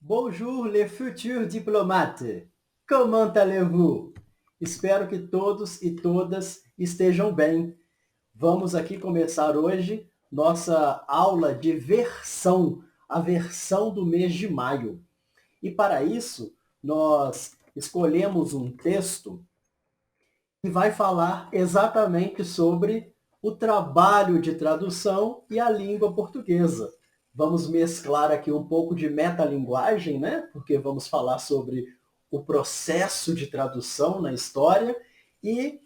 Bonjour les futurs diplomates. Comment allez-vous? Espero que todos e todas estejam bem. Vamos aqui começar hoje nossa aula de versão, a versão do mês de maio. E para isso, nós escolhemos um texto que vai falar exatamente sobre o trabalho de tradução e a língua portuguesa. Vamos mesclar aqui um pouco de metalinguagem, né? Porque vamos falar sobre o processo de tradução na história e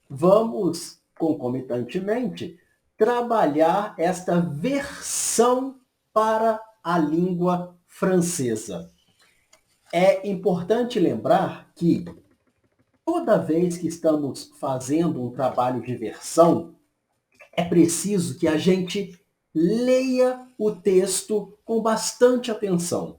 vamos, concomitantemente, trabalhar esta versão para a língua francesa. É importante lembrar que toda vez que estamos fazendo um trabalho de versão, é preciso que a gente leia o texto com bastante atenção.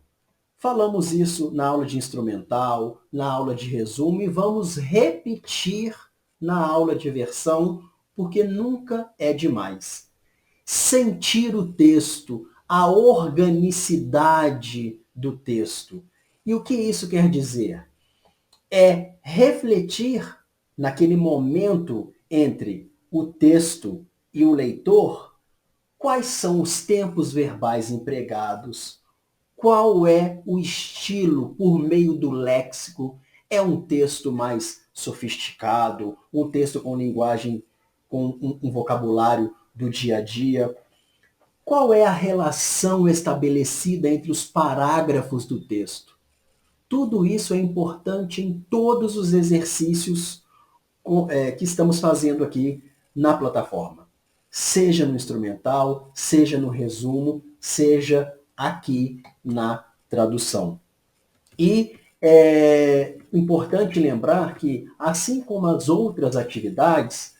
Falamos isso na aula de instrumental, na aula de resumo e vamos repetir na aula de versão, porque nunca é demais. Sentir o texto, a organicidade do texto. E o que isso quer dizer? É refletir naquele momento entre o texto e o leitor quais são os tempos verbais empregados, qual é o estilo por meio do léxico. É um texto mais sofisticado, um texto com linguagem, com um vocabulário do dia a dia. Qual é a relação estabelecida entre os parágrafos do texto? Tudo isso é importante em todos os exercícios que estamos fazendo aqui na plataforma. Seja no instrumental, seja no resumo, seja aqui na tradução. E é importante lembrar que, assim como as outras atividades,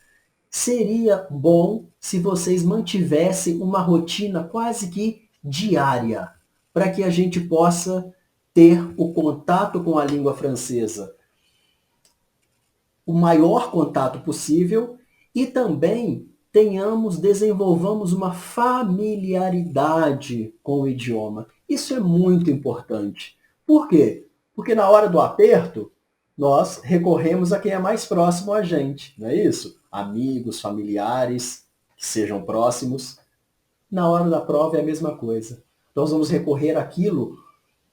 seria bom se vocês mantivessem uma rotina quase que diária, para que a gente possa ter o contato com a língua francesa, o maior contato possível, e também desenvolvamos uma familiaridade com o idioma. Isso é muito importante. Por quê? Porque na hora do aperto, nós recorremos a quem é mais próximo a gente, não é isso? Amigos, familiares, que sejam próximos. Na hora da prova é a mesma coisa. Nós vamos recorrer àquilo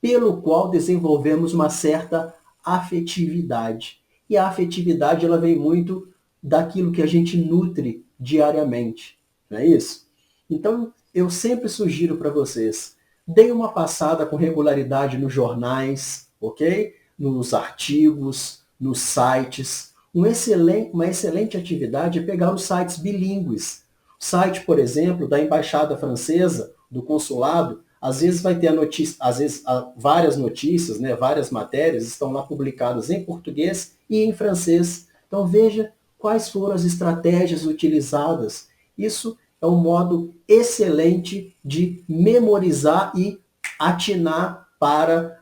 pelo qual desenvolvemos uma certa afetividade. E a afetividade ela vem muito daquilo que a gente nutre diariamente, não é isso? Então, eu sempre sugiro para vocês, deem uma passada com regularidade nos jornais, ok? Nos artigos, nos sites. Uma excelente atividade é pegar os sites bilíngues. O site, por exemplo, da Embaixada Francesa, do Consulado, às vezes vai ter a notícia, às vezes várias notícias, né, várias matérias estão lá publicadas em português e em francês. Então veja quais foram as estratégias utilizadas. Isso é um modo excelente de memorizar e atinar para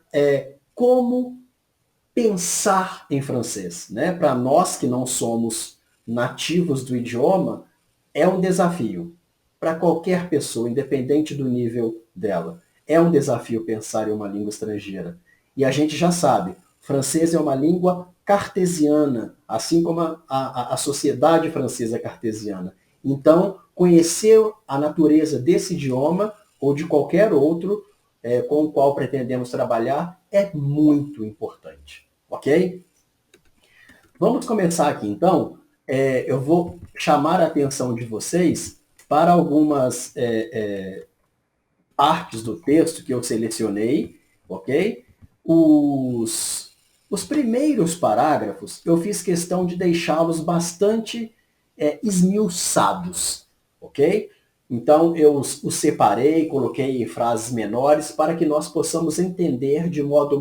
como pensar em francês. Né? Para nós que não somos nativos do idioma, é um desafio. Para qualquer pessoa, independente do nível dela. É um desafio pensar em uma língua estrangeira. E a gente já sabe, francês é uma língua cartesiana, assim como a sociedade francesa é cartesiana. Então, conhecer a natureza desse idioma ou de qualquer outro com o qual pretendemos trabalhar é muito importante. Ok? Vamos começar aqui, então. Eu vou chamar a atenção de vocês para algumas partes do texto que eu selecionei, ok? Os primeiros parágrafos, eu fiz questão de deixá-los bastante esmiuçados, ok? Então, eu os separei, coloquei em frases menores para que nós possamos entender de modo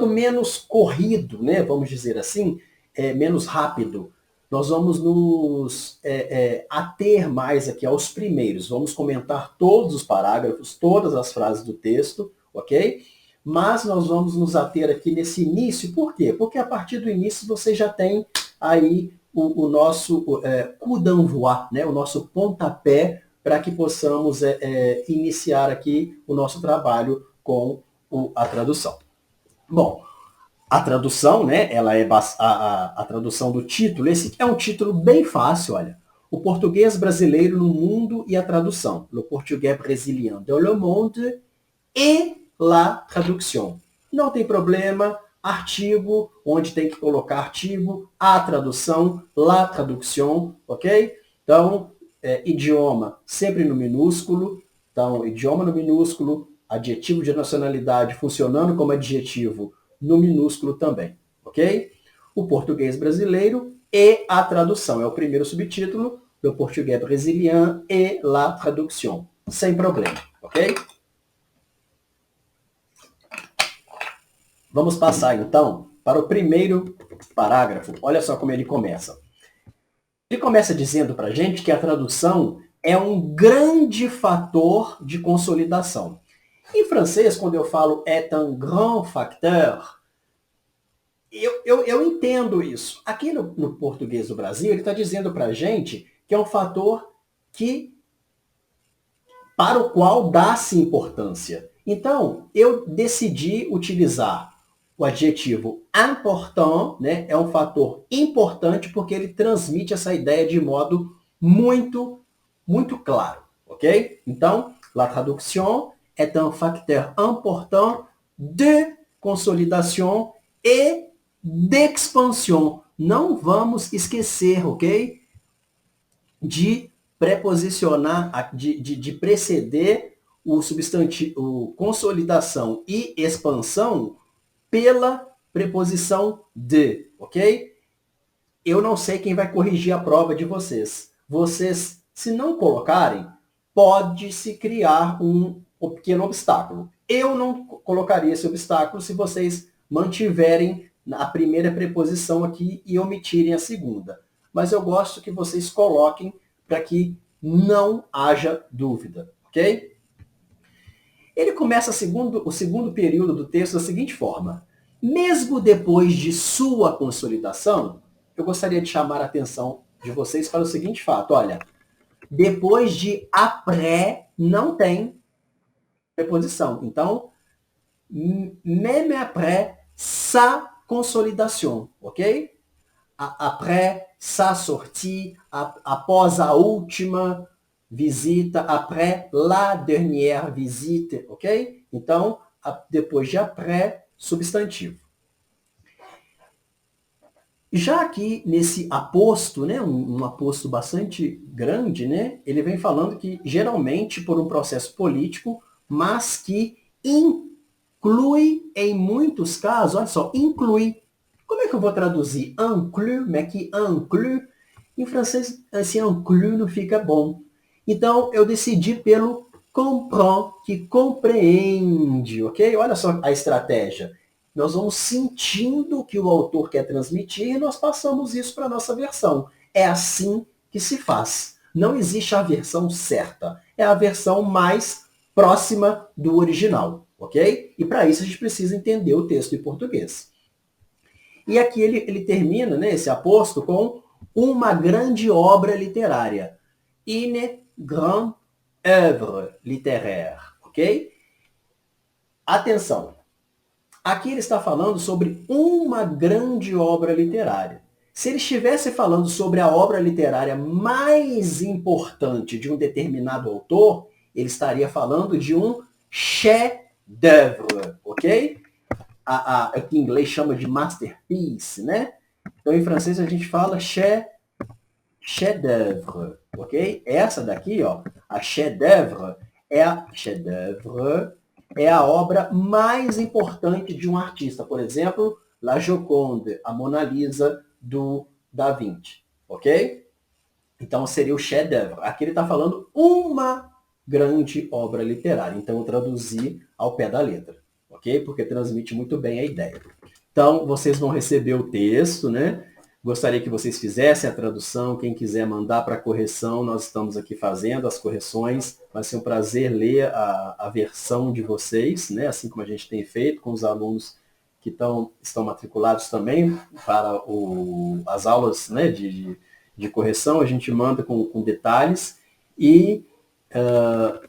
menos corrido, né? Vamos dizer assim, menos rápido. Nós vamos nos ater mais aqui aos primeiros. Vamos comentar todos os parágrafos, todas as frases do texto, ok? Mas nós vamos nos ater aqui nesse início. Por quê? Porque a partir do início você já tem aí o nosso coup d'envoi, né? O nosso pontapé para que possamos iniciar aqui o nosso trabalho com a tradução. Bom, a tradução, né, ela é a tradução do título. Esse é um título bem fácil, olha. O português brasileiro no mundo e a tradução. Le portugais brésilien dans le monde et la traduction. Não tem problema, artigo, onde tem que colocar artigo, a tradução, la traduction, ok? Então, idioma sempre no minúsculo. Então, idioma no minúsculo, adjetivo de nacionalidade funcionando como adjetivo no minúsculo também, ok? O português brasileiro e a tradução. É o primeiro subtítulo, Le portugais brésilien et la traduction. Sem problema, ok? Vamos passar, então, para o primeiro parágrafo. Olha só como ele começa. Ele começa dizendo para a gente que a tradução é um grande fator de consolidação. Em francês, quando eu falo est un grand facteur, eu entendo isso. Aqui no português do Brasil, ele está dizendo para a gente que é um fator para o qual dá-se importância. Então, eu decidi utilizar o adjetivo important, né? É um fator importante porque ele transmite essa ideia de modo muito, muito claro, ok? Então, la traduction est un facteur important de consolidation et d'expansion. Não vamos esquecer, ok? De preposicionar, de preceder o substantivo consolidação e expansão pela preposição de, ok? Eu não sei quem vai corrigir a prova de vocês. Vocês, se não colocarem, pode-se criar um pequeno obstáculo. Eu não colocaria esse obstáculo se vocês mantiverem a primeira preposição aqui e omitirem a segunda. Mas eu gosto que vocês coloquem para que não haja dúvida, ok? Ele começa o segundo período do texto da seguinte forma. Mesmo depois de sua consolidação, eu gostaria de chamar a atenção de vocês para o seguinte fato. Olha, depois de après, não tem preposição. Então, même après sa consolidation, ok? Après sa sortie, após a última visita, après la dernière visite, ok? Então, depois de après, substantivo. Já aqui nesse aposto, né, um aposto bastante grande, né, ele vem falando que geralmente por um processo político, mas que inclui em muitos casos, olha só, inclui. Como é que eu vou traduzir? Inclui, mas que inclui, em francês esse inclui não fica bom. Então eu decidi pelo comprend, que compreende, ok? Olha só a estratégia. Nós vamos sentindo o que o autor quer transmitir e nós passamos isso para a nossa versão. É assim que se faz. Não existe a versão certa. É a versão mais próxima do original, ok? E para isso a gente precisa entender o texto em português. E aqui ele termina, né, esse aposto com uma grande obra literária. Une grande œuvre littéraire, ok? Atenção! Aqui ele está falando sobre uma grande obra literária. Se ele estivesse falando sobre a obra literária mais importante de um determinado autor, ele estaria falando de um chef-d'œuvre, ok? O que em inglês chama de masterpiece, né? Então, em francês, a gente fala chef-d'œuvre, ok? Essa daqui, ó, a chef-d'œuvre é a obra mais importante de um artista. Por exemplo, La Joconde, a Mona Lisa do Da Vinci, ok? Então, seria o chef-d'œuvre. Aqui ele está falando uma grande obra literária. Então, eu traduzi ao pé da letra, ok? Porque transmite muito bem a ideia. Então, vocês vão receber o texto, né? Gostaria que vocês fizessem a tradução. Quem quiser mandar para correção, nós estamos aqui fazendo as correções. Vai ser um prazer ler a versão de vocês, né? Assim como a gente tem feito com os alunos que estão matriculados também para as aulas, né, de correção. A gente manda com detalhes. E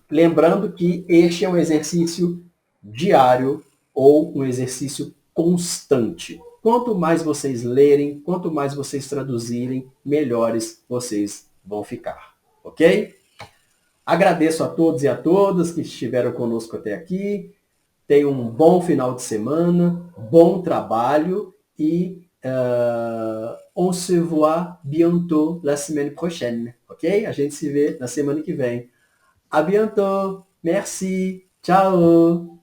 Lembrando que este é um exercício diário ou um exercício constante. Quanto mais vocês lerem, quanto mais vocês traduzirem, melhores vocês vão ficar. Ok? Agradeço a todos e a todas que estiveram conosco até aqui. Tenham um bom final de semana, bom trabalho e on se voit bientôt la semaine prochaine. Ok? A gente se vê na semana que vem. À bientôt. Merci. Ciao.